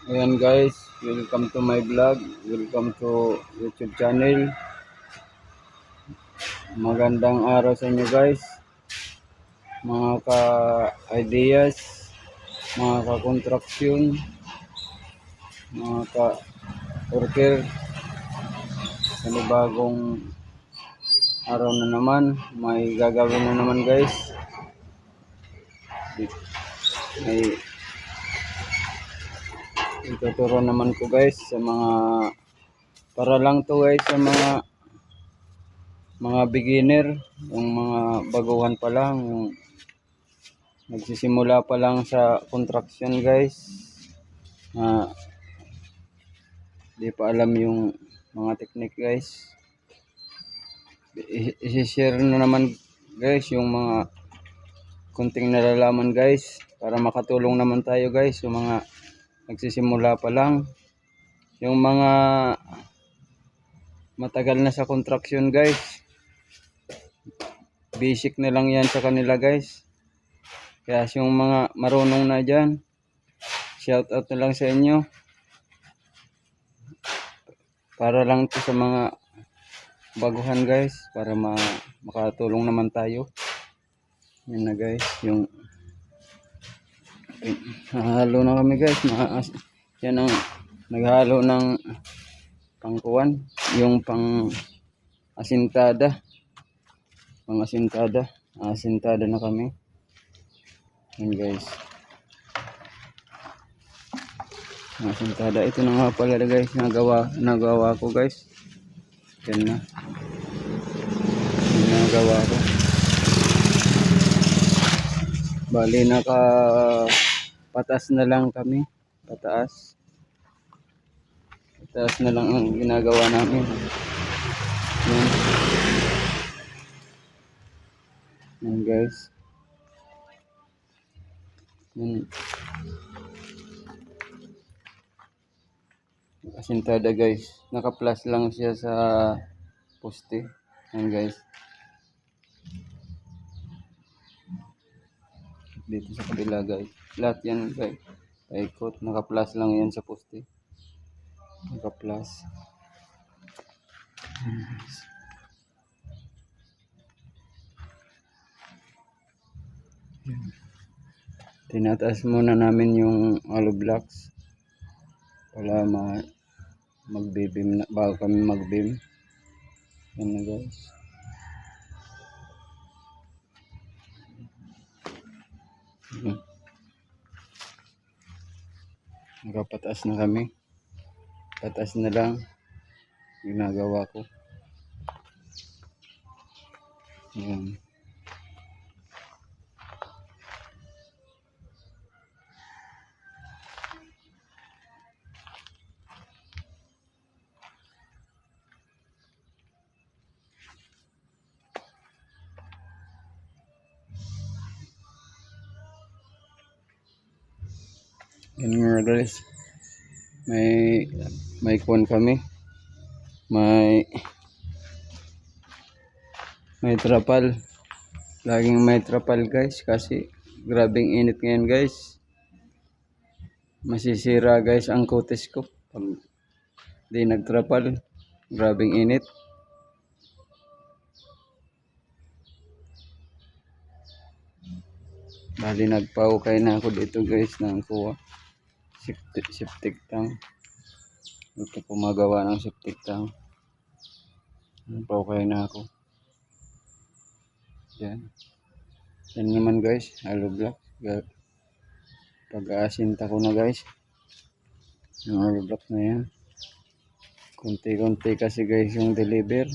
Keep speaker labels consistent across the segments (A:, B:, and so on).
A: Ayan guys, welcome to my vlog. Welcome to YouTube channel. Magandang araw sa inyo guys. Mga ka-ideas, mga ka-contraction, mga ka-worker. Bagong araw na naman, may gagawin na naman guys. May ituturo naman ko guys sa mga para lang to guys sa mga beginner, yung mga baguhan pa lang, yung nagsisimula pa lang sa contraction guys, di pa alam yung mga technique guys. I-share na naman guys yung mga kunting nalalaman guys para makatulong naman tayo guys yung mga nagsisimula pa lang, yung mga matagal na sa contraction guys. Basic na lang yan sa kanila guys. Kaya yung mga marunong na dyan, shout out na lang sa inyo. Para lang to sa mga baguhan guys, para makatulong naman tayo. Yan na guys, yung halo na kami guys. Yan ang naghalo ng pangkuwan, yung pang asintada. Asintada na kami. Yan guys. Asintada. Ito na nga pala guys, nagawa ko guys. Yan na. Yan nagawa ko. Bali patas na lang kami. Pataas na lang ang ginagawa namin. Yan. Yan guys. Yan. Asintada guys. Naka-plus lang siya sa poste. Yan guys. Dito sa kabila guys. Lahat yan guys. Paikot. Naka-plus lang yan sa poste. Naka-plus. Tinataas muna namin yung hollow blocks para mag-beam na bago kami mag-beam. Yan na guys. Nakapataas na kami. Pataas na lang ginagawa ko. Yan. Yan nga guys. May kuwan kami. May trapal. Laging may trapal guys kasi grabing init ngayon guys. Masisira guys ang kutis ko pag di nagtrapal. Grabing init. Bali nagpaukay na ako dito guys ng kuha. Septic tank. Ito pumagawa ng septic tank. Nagpaukay na ako. Yan. Yan naman guys, hollow block. Pag-aasinta ko na guys. Yung hollow block na yan. Kunti-kunti kasi guys yung deliver.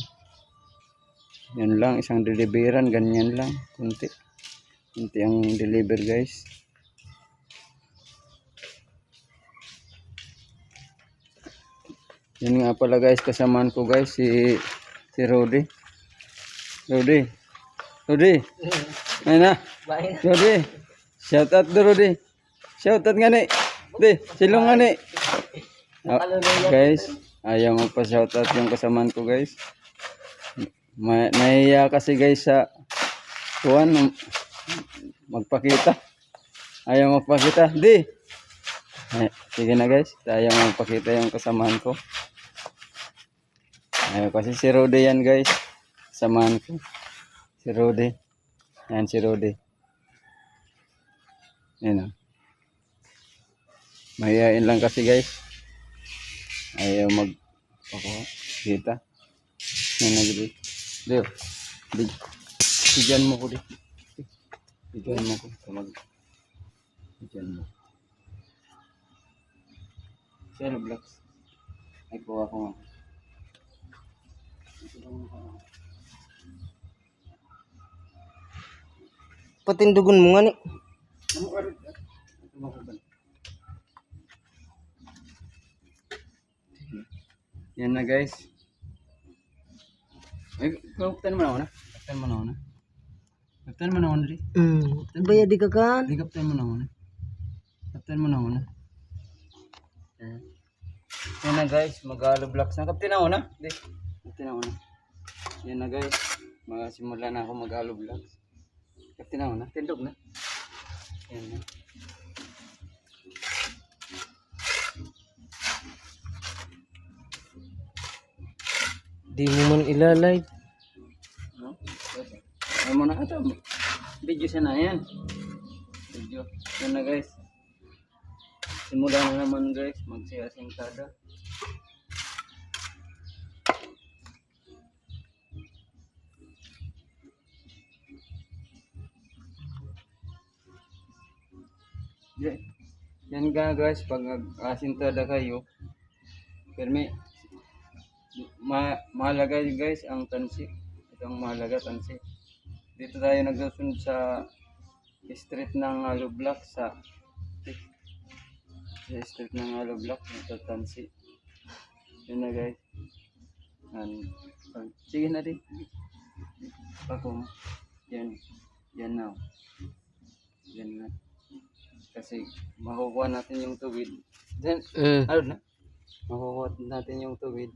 A: Yan lang, isang deliveran, ganyan lang. Kunti ang deliver guys. Yan nga pala guys, kasamaan ko guys si Rudy. Rudy. Ayun na. Rudy. Shout out to Rudy. Shout out nga ni. Di, silong nga ni. Guys, ayaw magpa-shout out yung kasamaan ko guys. Nahiya kasi guys sa tuwan magpakita. Ayaw magpakita. Di. Sige na guys, tayo magpakita yung kasamahan ko. Kasi si Rudy yan guys. Kasamahan ko. Si Rudy. Yan si Rudy. Yan o. Mahihain lang kasi guys. Ayaw kita. Yan na guys. Leo. Bigyan mo ko di. Bigyan mo ko. Bigyan mo. Sino blocks? Ay kuha ko nga.
B: Patindugon mo nga ni.
A: Yan na guys. Ay, kaptan mo na ako na. Kaptan mo na ako na. Kaptan mo na ako na di.
B: Baya di ka kan?
A: Di kaptan mo na ako na. Kaptan mo na ako na. Yan na guys, mag-halo blocks na. Kaptan ako na. Di. Kaptan ako na. Yan na guys. Magsimula na ako mag-halo blocks. Kaptan ako na. Tindog na. Yan na.
B: Di mo man ilalay.
A: No? Ay mo na ito. Video siya na yan. Video. Yan na guys. Simula na naman guys. Magsiyasing kada. Yan nga guys. Pag asintada kayo. Permi. Mahalaga guys ang tansi. Ito ang mahalaga tansi. Dito tayo nagsusunod sa street ng hollow block sa street ng hollow block ito tansi. Yun na guys. Sige na din. Ako yan na. Yan na. Kasi makukuha natin yung tuwid. Then ano na? Makukuha natin yung tuwid.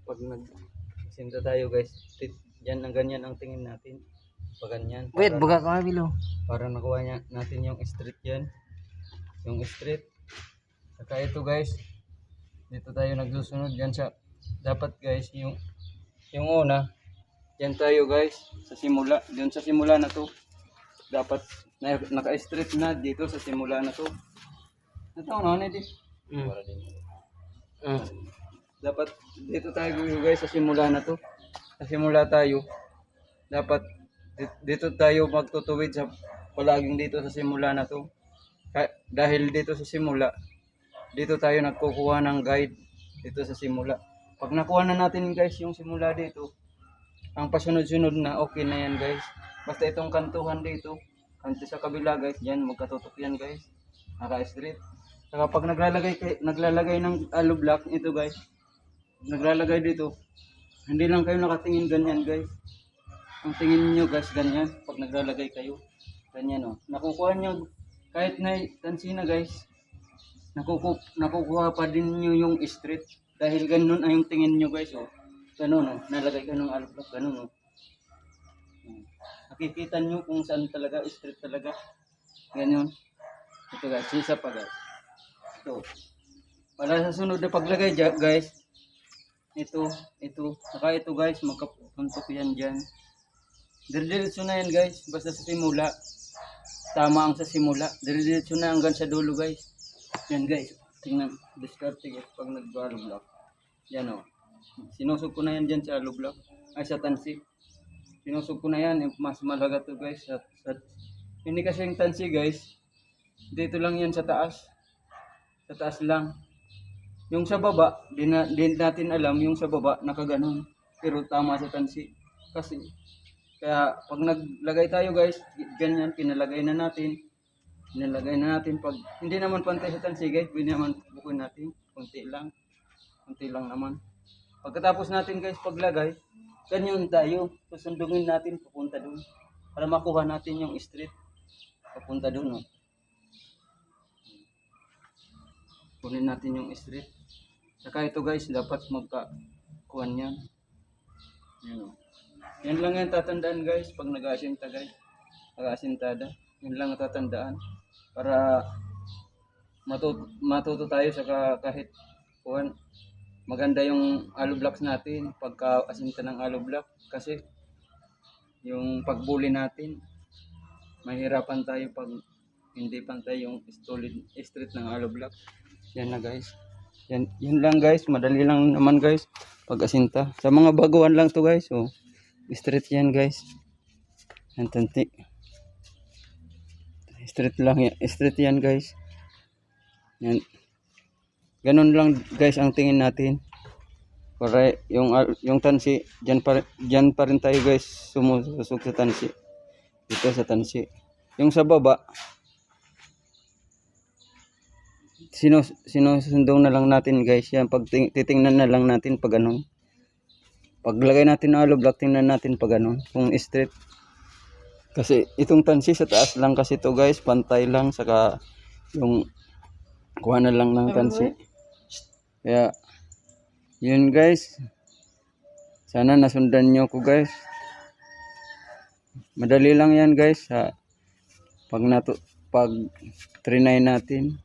A: Pag nagsinta tayo guys, yan ang ganyan ang tingin natin. Pag ganyan.
B: Wait, buka ka nga bilo.
A: Para nakuha natin yung street yan. Yung street. Saka ito guys, dito tayo nagsusunod yan sa, dapat guys, yung una, yan tayo guys, sa simula. Doon sa simula na to, dapat naka-street na dito sa simula na to. Ito na di. Para din. Dapat dito tayo guys sa simula na to. Sa simula tayo. Dapat dito tayo magtutuwid sa palaging dito sa simula na to. Dahil dito sa simula, dito tayo nagkukuha ng guide dito sa simula. Pag nakuha na natin guys yung simula dito, ang pasunod-sunod na okay na yan guys. Basta itong kantuhan dito, kanto sa kabila guys, yan magkatutok yan guys. Naka-street. Saka pag naglalagay ng hollow block ito guys, naglalagay dito, hindi lang kayo nakatingin ganyan guys. Ang tingin niyo guys ganyan pag naglalagay kayo. Ganyan oh. Nakukuha niyo kahit na tansina guys. Nakukuha pa din niyo yung street dahil ganun ay yung tingin niyo guys oh. Ganun oh. Nalagay ka ng hollow block ganun oh. Nakikita niyo kung saan talaga street talaga. Ganyan. Ito guys, isa pa guys. Ito. Para sa sunod na paglagay guys, ito, saka ito guys, magkapuntok yan dyan. Diretso na yan guys, basta sa simula. Tama ang sa simula. Diretso na hanggang sa dulo guys. Yan guys, tingnan, discard guys pag nag-hollow block. Yan o. Sinusog ko na yan dyan sa hollow block. Ay sa tansi. Sinusog ko na yan, mas malaga to guys. Hindi kasi yung tansi guys, dito lang yan sa taas. Sa taas lang. Yung sa baba, din natin alam yung sa baba nakaganon. Pero tama sa tansi. Kasi kaya pag naglagay tayo guys, ganyan pinalagay na natin. Pinalagay na natin pag hindi naman pantay sa tansi guys, pwede naman bukuin natin konti lang. Konti lang naman. Pagkatapos natin guys paglagay, ganyan tayo. Susundungin natin papunta doon para makuha natin yung street papunta doon oh. Kunin natin yung street. Saka ito guys, dapat magkakuhan yan. Yan, yan lang yung tatandaan guys, pag nag-aasinta guys. Nag-aasintada. Yan lang ang tatandaan. Para matuto tayo sa kahit kuhan. Maganda yung aloe blocks natin pagka asinta ng aloe block kasi yung pagbuli natin mahirapan tayo pag hindi pantay yung street ng aloe block. Yan na guys. Yun lang guys, madali lang naman guys pag asinta. Sa mga baguhan lang to guys. Oh, street yan guys. Yan tanti. Street lang yan, street yan guys. Yan. Ganun lang guys ang tingin natin. Para yung tansi, diyan pa rin tayo guys sumusok sa tansi. Dito sa tansi. Yung sa baba, sinusundong na lang natin guys. Yan, pag titingnan na lang natin pag ganun. Paglagay natin ng aloe block, tingnan natin pag ganun. Kung straight. Kasi itong tansi sa taas lang kasi to guys. Pantay lang. Saka yung kuha na lang ng tansi. Kaya yun guys. Sana nasundan nyo ko guys. Madali lang yan guys. Pag trinay natin.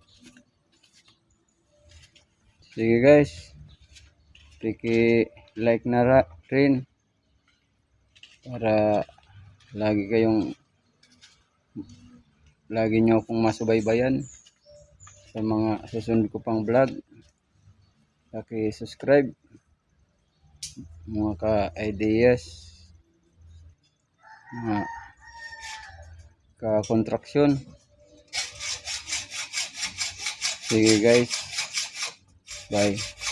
A: Sige guys. Like na rin. Para lagi nyo akong masubaybayan sa mga susunod ko pang vlog. Subscribe mga ka-ideas, mga ka-contraction. Sige guys, bye.